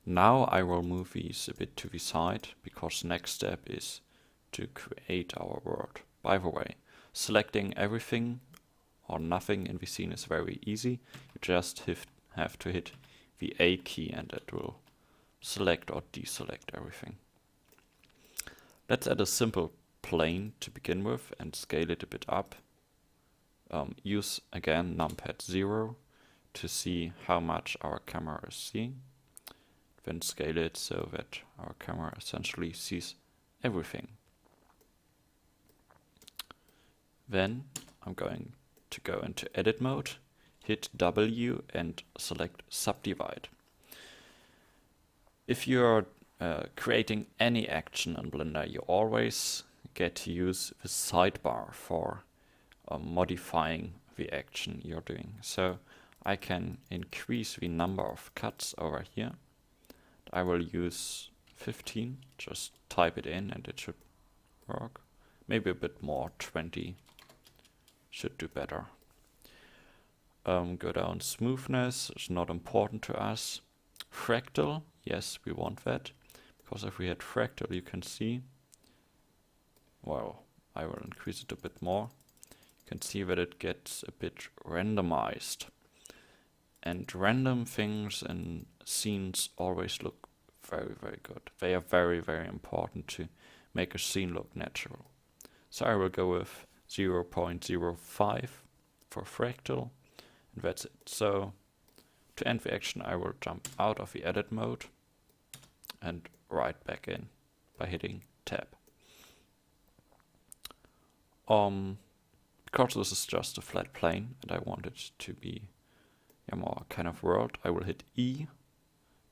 Now I will move these a bit to the side, because next step is to create our world. By the way, selecting everything or nothing in the scene is very easy. You just have to hit the A key and it will select or deselect everything. Let's add a simple plane to begin with and scale it a bit up. Use again numpad 0 to see how much our camera is seeing. Then scale it so that our camera essentially sees everything. Then I'm going to go into edit mode, hit W and select subdivide. If you're creating any action in Blender, you always get to use the sidebar for modifying the action you're doing. So I can increase the number of cuts over here. I will use 15, just type it in and it should work. Maybe a bit more, 20 should do better. Go down smoothness, it's not important to us. Fractal, yes, we want that, because if we had fractal, you can see, well, I will increase it a bit more. You can see that it gets a bit randomized. And random things and scenes always look very, very good. They are very, very important to make a scene look natural. So I will go with 0.05 for fractal, and that's it. So to end the action, I will jump out of the edit mode and right back in by hitting tab. Because this is just a flat plane and I want it to be a more kind of world, I will hit E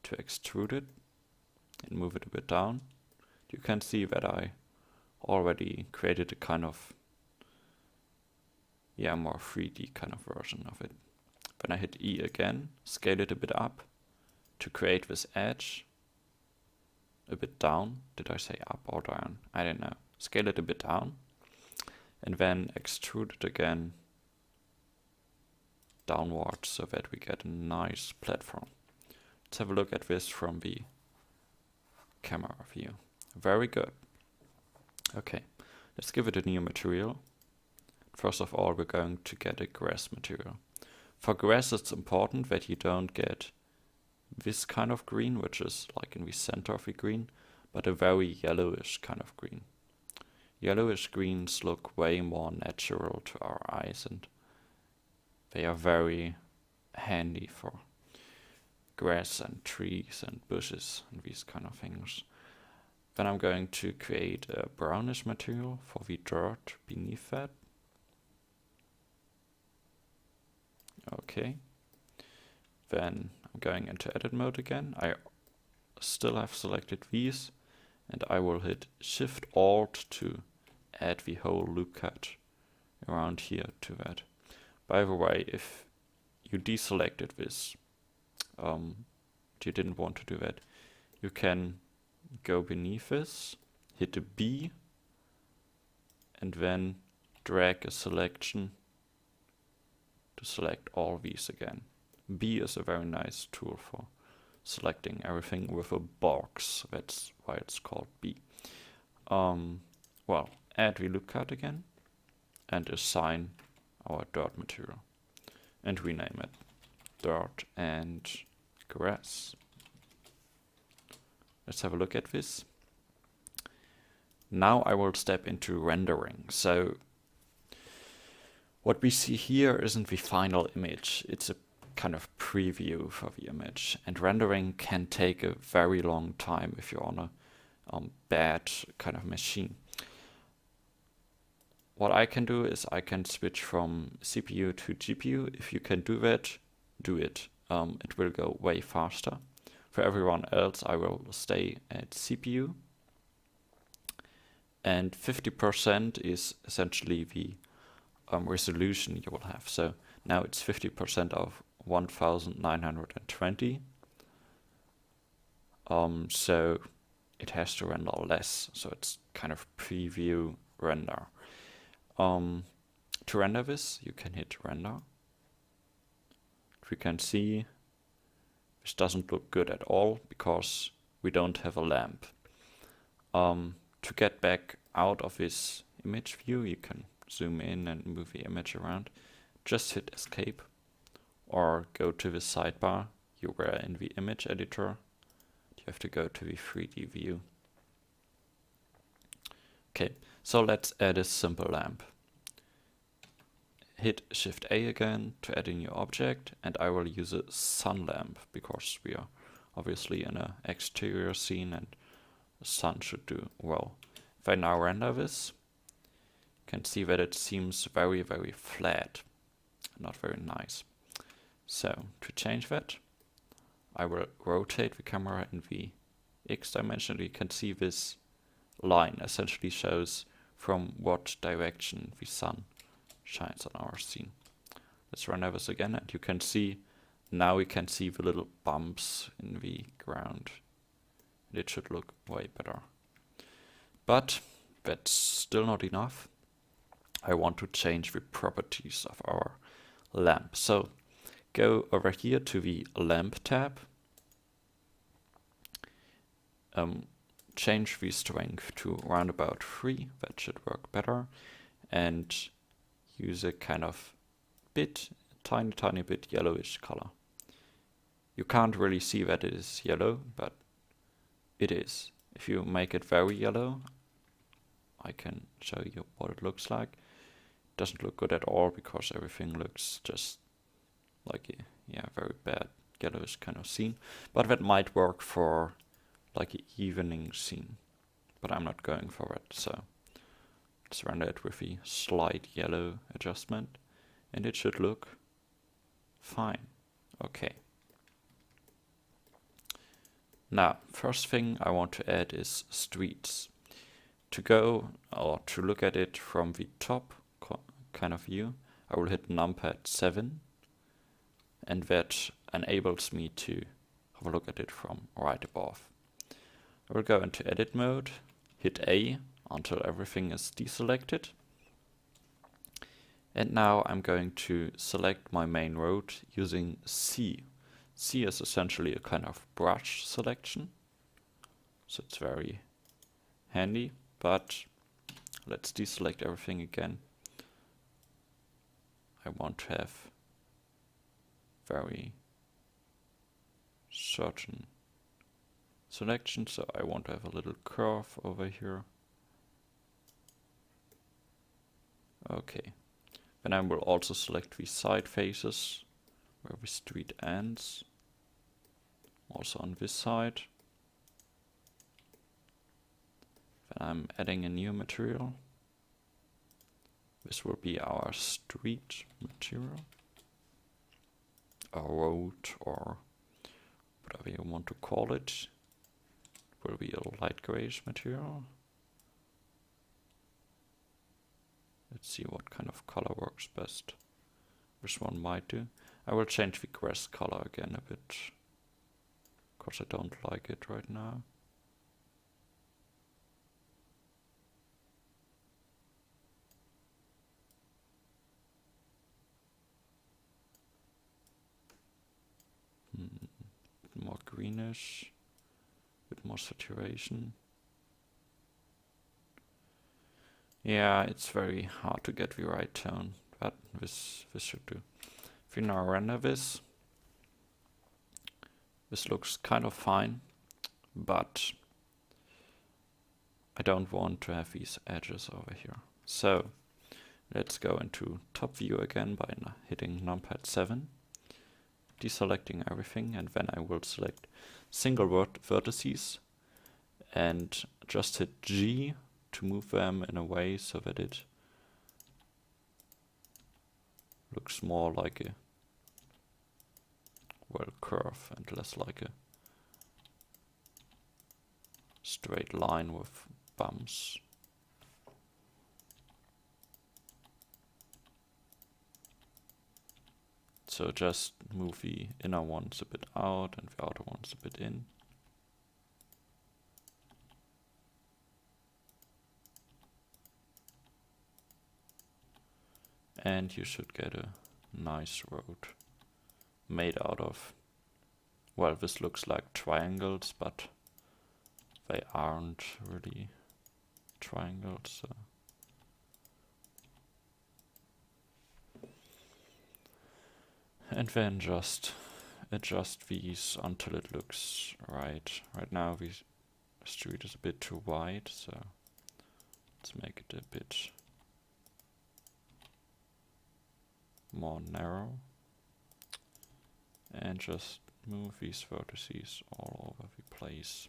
to extrude it and move it a bit down. You can see that I already created a kind of more 3D kind of version of it. Then I hit E again, scale it a bit up to create this edge, a bit down. Did I say up or down? I don't know. Scale it a bit down and then extrude it again downwards so that we get a nice platform. Let's have a look at this from the camera view. Very good. Okay, let's give it a new material. First of all, we're going to get a grass material. For grass, it's important that you don't get this kind of green, which is like in the center of the green, but a very yellowish kind of green. Yellowish greens look way more natural to our eyes and they are very handy for grass and trees and bushes and these kind of things. Then I'm going to create a brownish material for the dirt beneath that. Okay. Then I'm going into edit mode again. I still have selected these and I will hit Shift Alt to add the whole loop cut around here to that. By the way, if you deselected this, you didn't want to do that, you can go beneath this, hit a B, and then drag a selection to select all these again. B is a very nice tool for selecting everything with a box. That's why it's called B. Well, add the loop cut again and assign our dirt material and rename it dirt and grass. Let's have a look at this. Now I will step into rendering. So what we see here isn't the final image, it's a kind of preview for the image, and rendering can take a very long time if you're on a bad kind of machine. What I can do is I can switch from CPU to GPU. If you can do that, do it. It will go way faster. For everyone else, I will stay at CPU. And 50% is essentially the resolution you will have. So now it's 50% of 1920. So it has to render less. So it's kind of preview render. To render this, you can hit render. We can see the this doesn't look good at all because we don't have a lamp. To get back out of this image view, you can zoom in and move the image around. Just hit escape or go to the sidebar. You were in the image editor. You have to go to the 3D view. Okay, so let's add a simple lamp. Hit Shift A again to add a new object, and I will use a sun lamp because we are obviously in an exterior scene and the sun should do well. If I now render this, you can see that it seems very, very flat, not very nice. So to change that, I will rotate the camera in the X dimension. You can see this line essentially shows from what direction the sun shines on our scene. Let's render this again, and you can see, now we can see the little bumps in the ground. It should look way better. But that's still not enough. I want to change the properties of our lamp. So go over here to the lamp tab. Change the strength to around about 3. That should work better. And use a kind of tiny bit yellowish color. You can't really see that it is yellow, but it is. If you make it very yellow, I can show you what it looks like. It doesn't look good at all because everything looks just like a very bad yellowish kind of scene. But that might work for like an evening scene. But I'm not going for it, so let's render it with a slight yellow adjustment, and it should look fine. Okay. Now, first thing I want to add is streets. To go or to look at it from the top kind of view, I will hit numpad 7, and that enables me to have a look at it from right above. I will go into edit mode, hit A until everything is deselected. And now I'm going to select my main road using C. C is essentially a kind of brush selection, so it's very handy, but let's deselect everything again. I want to have very certain selection, so I want to have a little curve over here. Okay, then I will also select the side faces where the street ends, also on this side. Then I'm adding a new material. This will be our street material, a road, or whatever you want to call it. It will be a light grayish material. Let's see what kind of color works best. This one might do. I will change the grass color again a bit, because I don't like it right now. More greenish, a bit more saturation. Yeah, it's very hard to get the right tone, but this should do. If you now render this looks kind of fine, but I don't want to have these edges over here. So let's go into top view again by hitting numpad 7, deselecting everything, and then I will select single vertices and just hit G to move them in a way so that it looks more like a curve and less like a straight line with bumps. So just move the inner ones a bit out and the outer ones a bit in. And you should get a nice road made out of well, this looks like triangles, but they aren't really triangles. So. And then just adjust these until it looks right. Right now the street is a bit too wide, so let's make it a bit more narrow. And just move these vertices all over the place.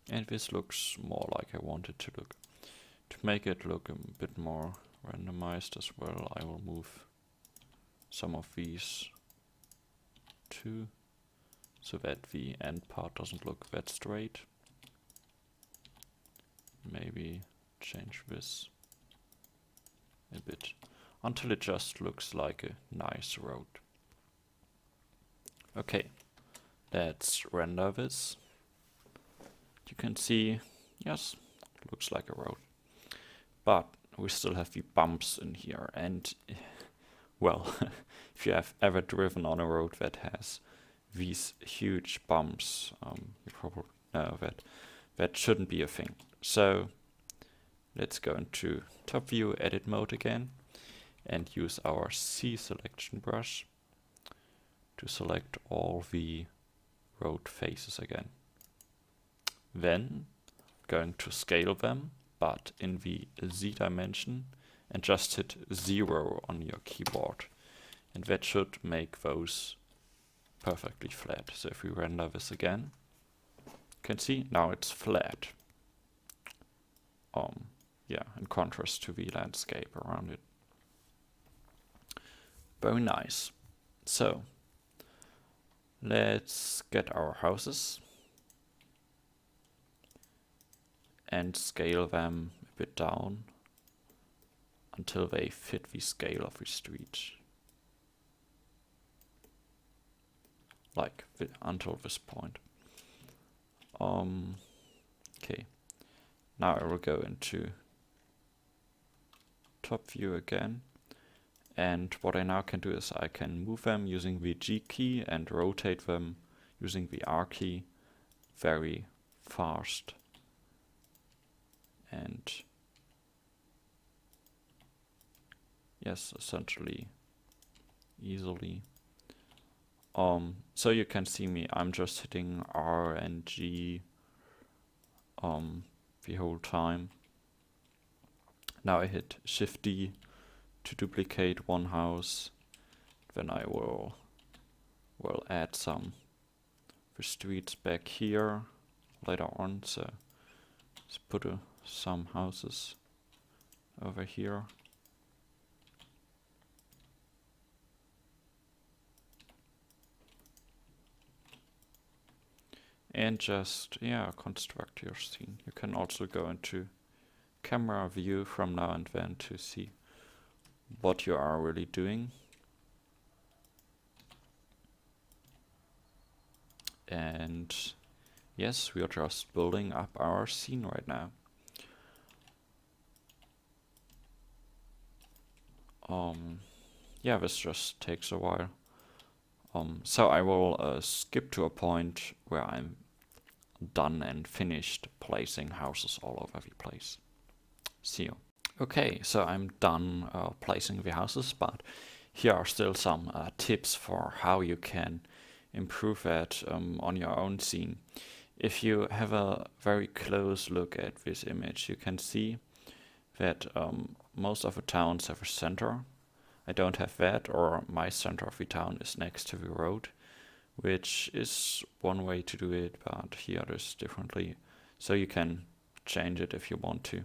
And this looks more like I want it to look. To make it look a bit more randomized as well, I will move some of these too, so that the end part doesn't look that straight. Maybe change this a bit until it just looks like a nice road. Okay, let's render this. You can see, yes, it looks like a road. But we still have the bumps in here, and well, if you have ever driven on a road that has these huge bumps, you probably know that that shouldn't be a thing. So let's go into top view edit mode again and use our C selection brush to select all the road faces again. Then going to scale them, but in the Z dimension, and just hit 0 on your keyboard. And that should make those perfectly flat. So if we render this again, you can see now it's flat. Yeah, in contrast to the landscape around it. Very nice. So let's get our houses and scale them a bit down until they fit the scale of the street. Like until this point. Okay. Now I will go into top view again. And what I now can do is I can move them using the G key and rotate them using the R key very fast. And yes, essentially easily. So you can see me, I'm just hitting R and G the whole time. Now I hit Shift D to duplicate one house. Then I will add some the streets back here later on. So let's put some houses over here. And just, yeah, construct your scene. You can also go into camera view from now and then to see what you are really doing. And yes, we are just building up our scene right now. Yeah, this just takes a while. So I will skip to a point where I'm done and finished placing houses all over the place. See you. Okay, so I'm done placing the houses, but here are still some tips for how you can improve that on your own scene. If you have a very close look at this image, you can see that most of the towns have a center. I don't have that, or my center of the town is next to the road, which is one way to do it, but here it is differently. So you can change it if you want to.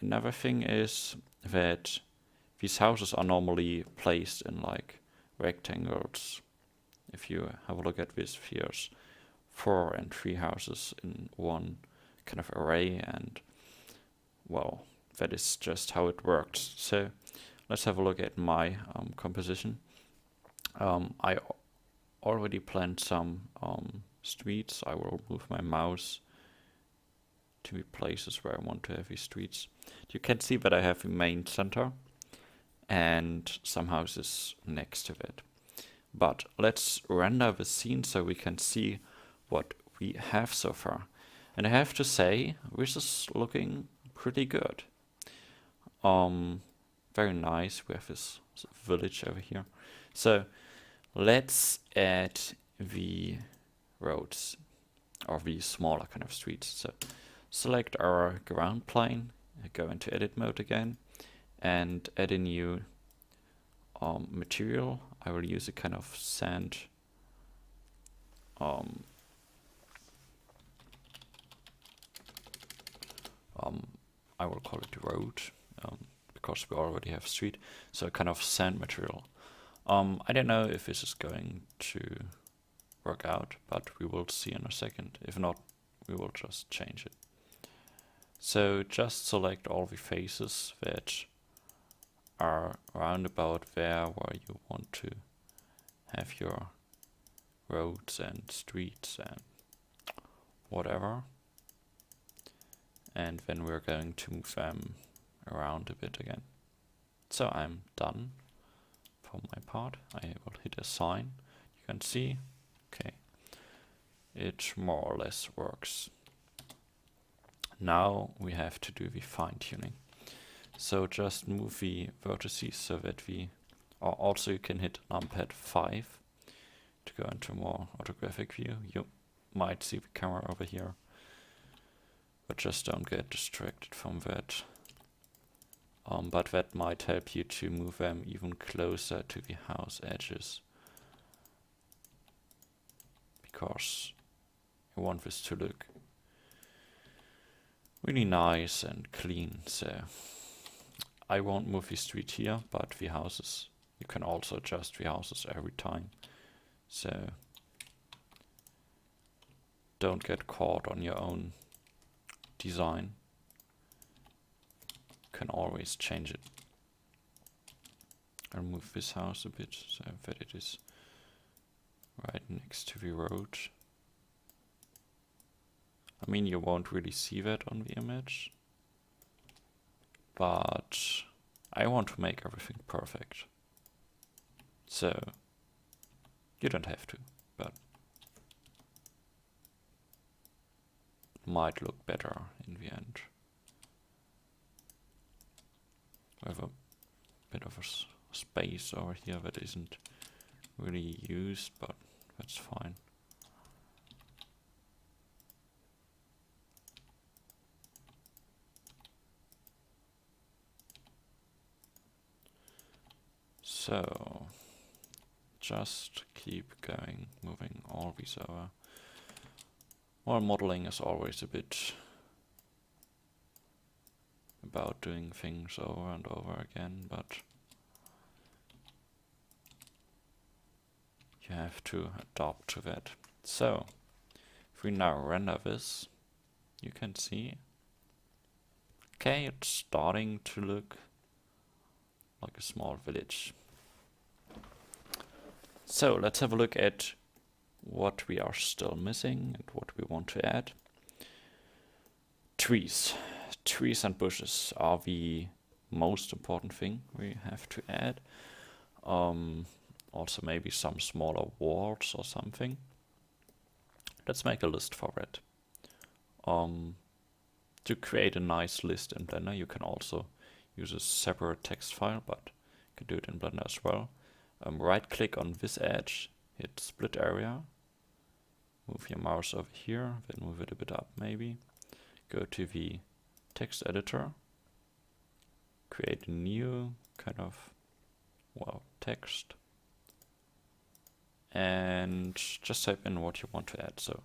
Another thing is that these houses are normally placed in like rectangles. If you have a look at this, here's 4 and 3 houses in one kind of array, and well, that is just how it works. So let's have a look at my composition. I already planned some streets. I will move my mouse to the places where I want to have these streets. You can see that I have the main center, and some houses next to it. But let's render the scene so we can see what we have so far. And I have to say, this is looking pretty good. Very nice. We have this village over here. So let's add the roads, or the smaller kind of streets. So select our ground plane, go into edit mode again, and add a new material. I will use a kind of sand I will call it road, because we already have street, so a kind of sand material. I don't know if this is going to work out, but we will see in a second. If not, we will just change it. So just select all the faces that are round about there where you want to have your roads and streets and whatever. And then we're going to move them around a bit again. So I'm done for my part. I will hit assign. You can see, okay, it more or less works. Now we have to do the fine tuning. So just move the vertices so that we, or also you can hit numpad 5 to go into more orthographic view. You might see the camera over here, but just don't get distracted from that. But that might help you to move them even closer to the house edges, because you want this to look really nice and clean. So I won't move the street here, but the houses, you can also adjust the houses every time. So don't get caught on your own design. You can always change it. I'll move this house a bit so that it is right next to the road. I mean, you won't really see that on the image, but I want to make everything perfect. So you don't have to, but it might look better in the end. We have a bit of a space over here that isn't really used, but that's fine. So just keep going, moving all these over. While modeling is always a bit about doing things over and over again, but you have to adapt to that. So if we now render this, you can see, okay, it's starting to look like a small village. So let's have a look at what we are still missing and what we want to add. Trees. Trees and bushes are the most important thing we have to add. Also maybe some smaller walls or something. Let's make a list for it. To create a nice list in Blender, you can also use a separate text file, but you can do it in Blender as well. Right click on this edge, hit split area, move your mouse over here, then move it a bit up maybe. Go to the text editor, create a new kind of, well, text, and just type in what you want to add. So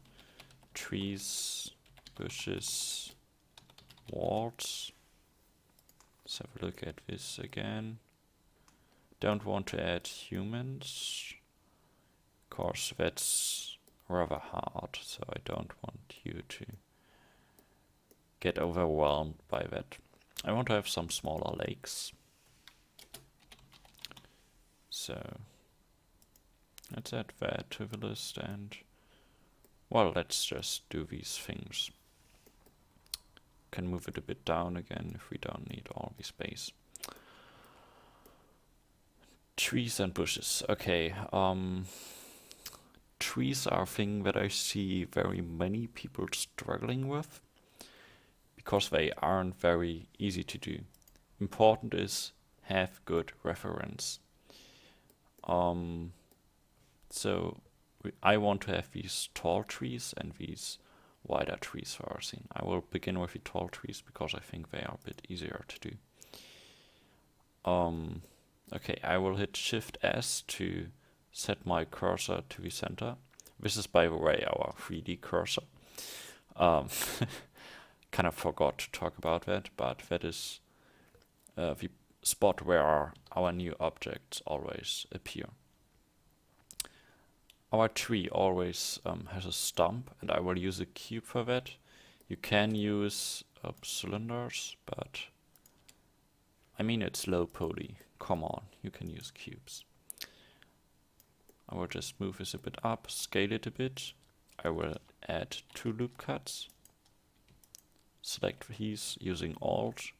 trees, bushes, walls. Let's have a look at this again. Don't want to add humans, of course that's rather hard, so I don't want you to get overwhelmed by that. I want to have some smaller lakes. So let's add that to the list, and well, let's just do these things. Can move it a bit down again if we don't need all the space. Trees and bushes. Okay. Trees are a thing that I see very many people struggling with because they aren't very easy to do. Important is have good reference. So I want to have these tall trees and these wider trees for our scene. I will begin with the tall trees because I think they are a bit easier to do. Okay, I will hit Shift S to set my cursor to the center. This is, by the way, our 3D cursor. Kind of forgot to talk about that, but that is the spot where our new objects always appear. Our tree always has a stump, and I will use a cube for that. You can use cylinders, but I mean it's LowPoly. Come on, you can use cubes. I will just move this a bit up, scale it a bit. I will add 2 loop cuts. Select these using Alt.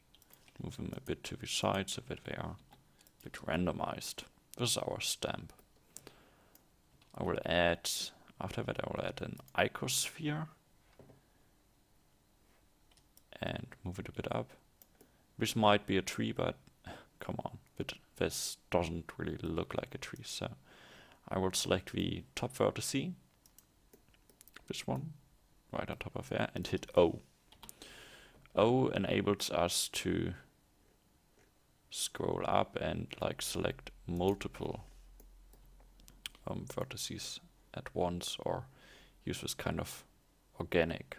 Move them a bit to the side so that they are a bit randomized. This is our stamp. I will add, after that I will add an icosphere and move it a bit up. This might be a tree, but come on, but this doesn't really look like a tree, so I will select the top vertex, this one, right on top of there, and hit O. O enables us to scroll up and like select multiple vertices at once, or use this kind of organic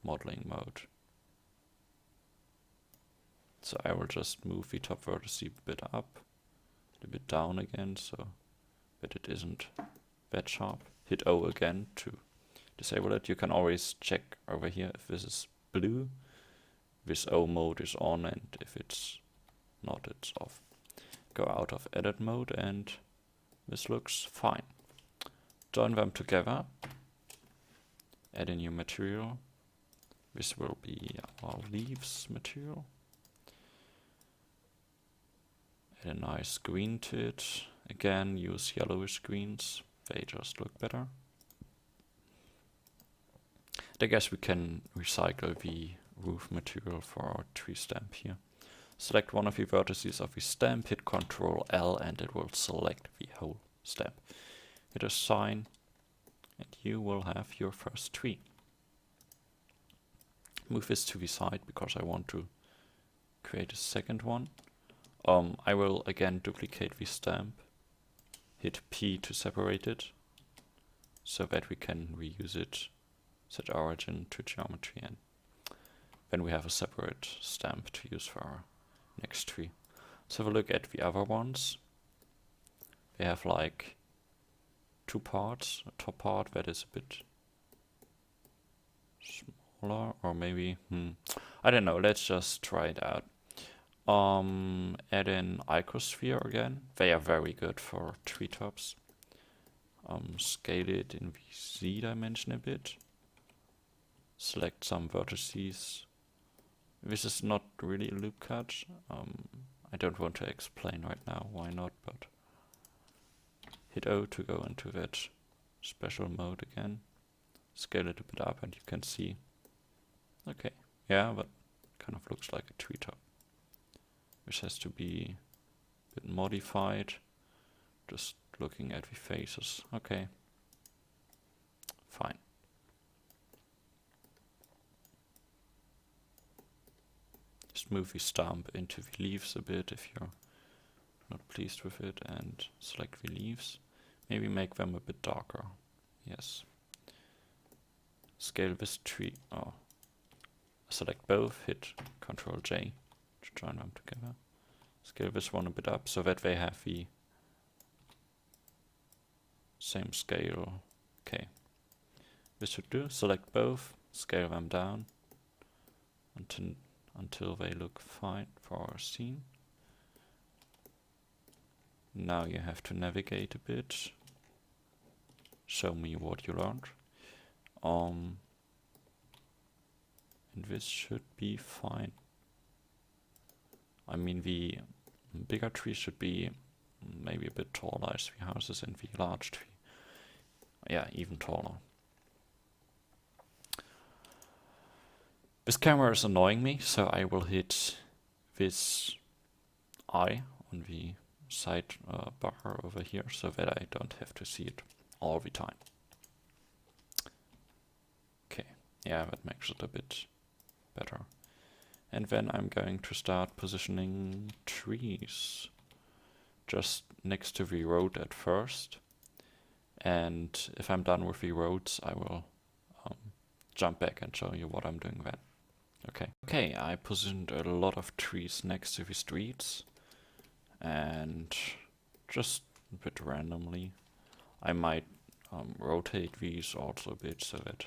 modeling mode. So I will just move the top vertex a bit up, a bit down again, so that it isn't that sharp. Hit O again to disable it. You can always check over here if this is blue, this O mode is on, and if it's not, it's off. Go out of edit mode, and this looks fine. Join them together. Add a new material. This will be our leaves material. Add a nice green to it. Again, use yellowish greens. They just look better. And I guess we can recycle the roof material for our tree stamp here. Select one of the vertices of the stamp, hit Ctrl L, and it will select the whole stamp. Hit assign, and you will have your first tree. Move this to the side because I want to create a second one. I will again duplicate the stamp, hit P to separate it, so that we can reuse it, set origin to geometry, and then we have a separate stamp to use for our next tree. Let's have a look at the other ones. They have like 2 parts, a top part that is a bit smaller, or maybe, I don't know, let's just try it out. Add in icosphere again. They are very good for treetops. Scale it in the Z dimension a bit. Select some vertices. This is not really a loop cut. I don't want to explain right now why not, but hit O to go into that special mode again. Scale it a bit up and you can see, okay, yeah, but kind of looks like a treetop. Which has to be a bit modified. Just looking at the faces. Okay. Fine. Just move the stamp into the leaves a bit if you're not pleased with it, and select the leaves. Maybe make them a bit darker. Yes. Scale this tree. Oh. Select both, hit Ctrl J. Join them together. Scale this one a bit up so that they have the same scale. Okay. This should do. Select both, scale them down until they look fine for our scene. Now you have to navigate a bit. Show me what you learned. And this should be fine. I mean, the bigger tree should be maybe a bit taller as the houses in the large tree. Yeah, even taller. This camera is annoying me, so I will hit this eye on the side bar over here so that I don't have to see it all the time. Okay, yeah, that makes it a bit better. And then I'm going to start positioning trees just next to the road at first. And if I'm done with the roads, I will jump back and show you what I'm doing then. Okay, I positioned a lot of trees next to the streets. And just a bit randomly, I might rotate these also a bit so that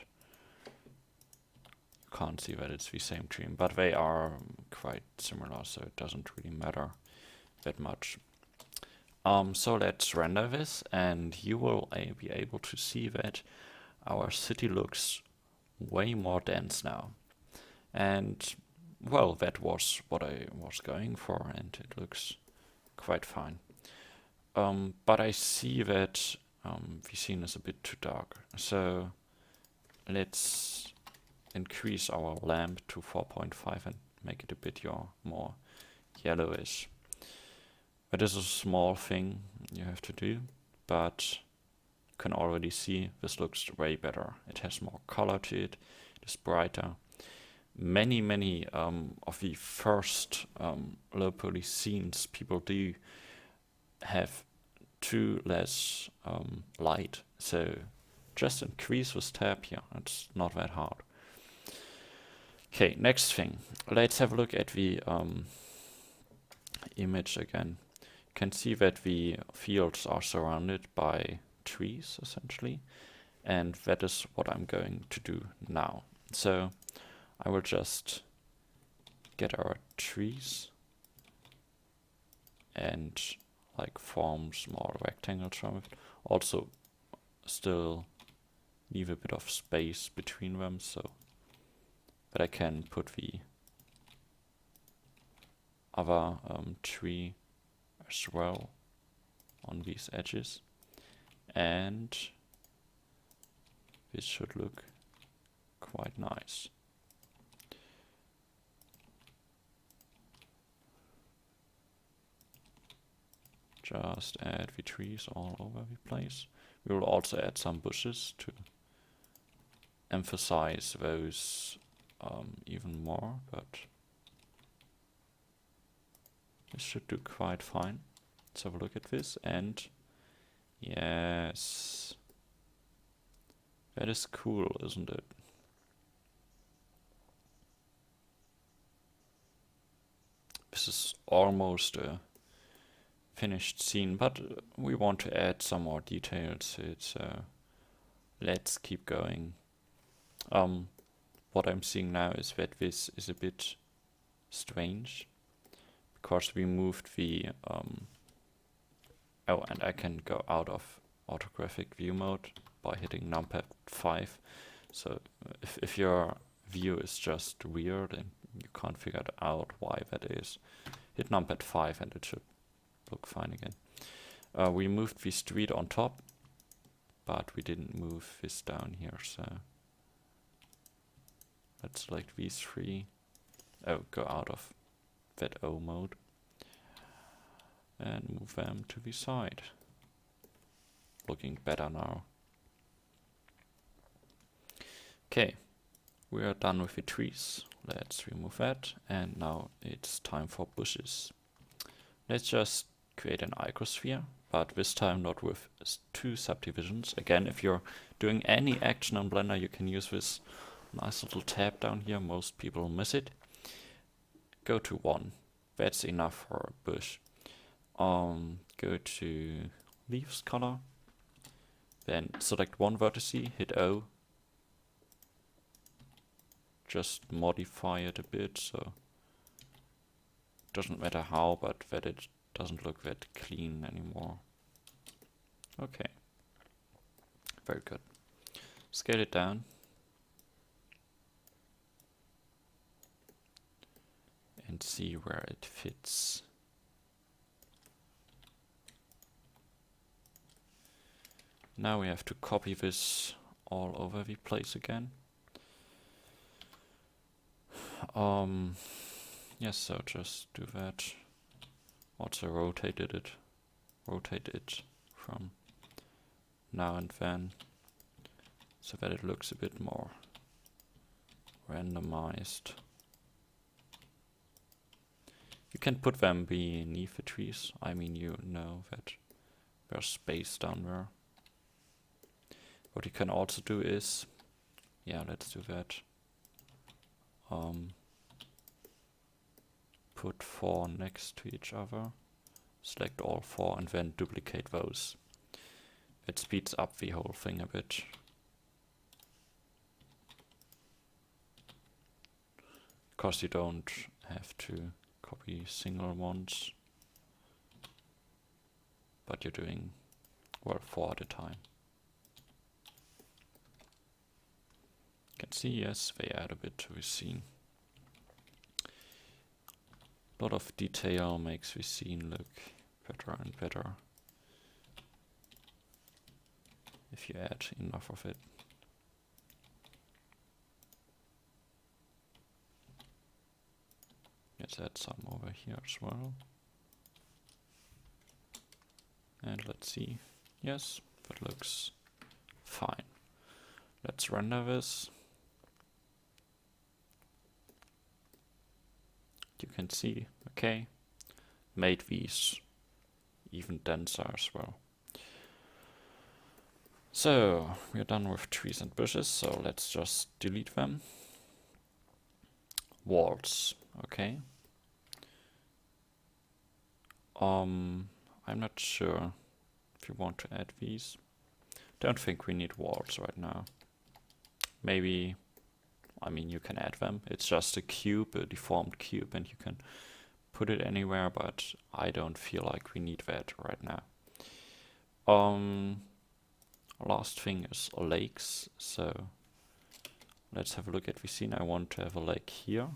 you can't see that it's the same tree, but they are quite similar, so it doesn't really matter that much. So let's render this, and you will be able to see that our city looks way more dense now. And well, that was what I was going for, and it looks quite fine. But I see that the scene is a bit too dark, so let's increase our lamp to 4.5 and make it a bit more yellowish. That is a small thing you have to do, but you can already see this looks way better. It has more color to it, it is brighter. Many of the first low-poly scenes people do have too less light, so just increase this tab here, it's not that hard. Okay, next thing, let's have a look at the image again. You can see that the fields are surrounded by trees essentially, and that is what I'm going to do now. So I will just get our trees and like form small rectangles from it. Also still leave a bit of space between them so that I can put the other tree as well on these edges, and this should look quite nice. Just add the trees all over the place. We will also add some bushes to emphasize those even more, but this should do quite fine. Let's have a look at this, and yes, that is cool, isn't it? This is almost a finished scene, but we want to add some more details to it, so let's keep going. What I'm seeing now is that this is a bit strange because we moved the oh, and I can go out of orthographic view mode by hitting numpad 5. So if your view is just weird and you can't figure out why that is, hit numpad 5 and it should look fine again. We moved the street on top, but we didn't move this down here, so let's select these three. Oh, go out of that O mode and move them to the side. Looking better now. Okay, we are done with the trees. Let's remove that, and now it's time for bushes. Let's just create an icosphere, but this time not with 2 subdivisions. Again, if you're doing any action in Blender, you can use this nice little tab down here. Most people miss it. Go to 1. That's enough for a bush. Go to leaves color. Then select one vertex, hit O. Just modify it a bit, so doesn't matter how, but that it doesn't look that clean anymore. Okay, very good. Scale it down. And see where it fits. Now we have to copy this all over the place again. Yes, so just do that. Also rotate it from now and then, so that it looks a bit more randomized. You can put them beneath the trees. I mean, you know that there's space down there. What you can also do is, yeah, let's do that. Put 4 next to each other. Select all 4 and then duplicate those. It speeds up the whole thing a bit. Because you don't have to copy single ones, but you're doing, well, 4 at a time. You can see, yes, they add a bit to the scene. A lot of detail makes the scene look better and better if you add enough of it. Let's add some over here as well. And let's see. Yes, that looks fine. Let's render this. You can see, okay, made these even denser as well. So we're done with trees and bushes, so let's just delete them. Walls, okay. I'm not sure if you want to add these. Don't think we need walls right now. Maybe, I mean, you can add them. It's just a cube, a deformed cube, and you can put it anywhere, but I don't feel like we need that right now. Last thing is lakes, so let's have a look at the scene. I want to have a lake here,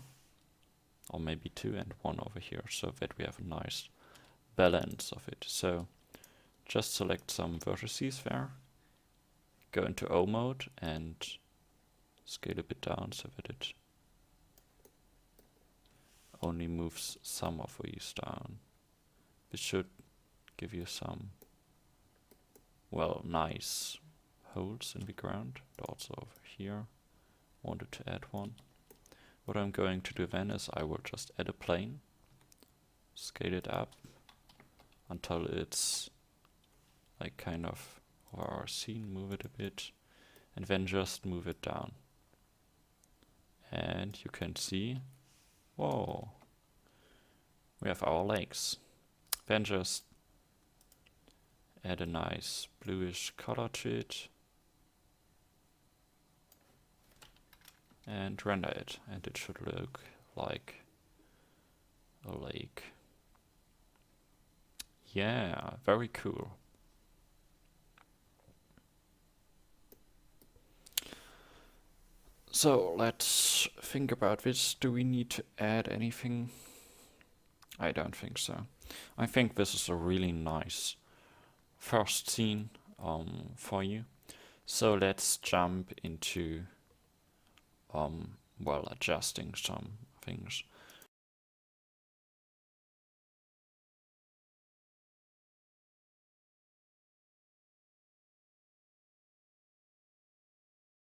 or maybe 2 and 1 over here, so that we have a nice balance of it. So just select some vertices there, go into O mode and scale a bit down so that it only moves some of these down. This should give you some, well, nice holes in the ground. And also over here, wanted to add one. What I'm going to do then is I will just add a plane, scale it up until it's like kind of over our scene, move it a bit, and then just move it down. And you can see, whoa, we have our lakes. Then just add a nice bluish color to it and render it, and it should look like a lake. Yeah, very cool. So let's think about this. Do we need to add anything? I don't think so. I think this is a really nice first scene for you. So let's jump into well, adjusting some things.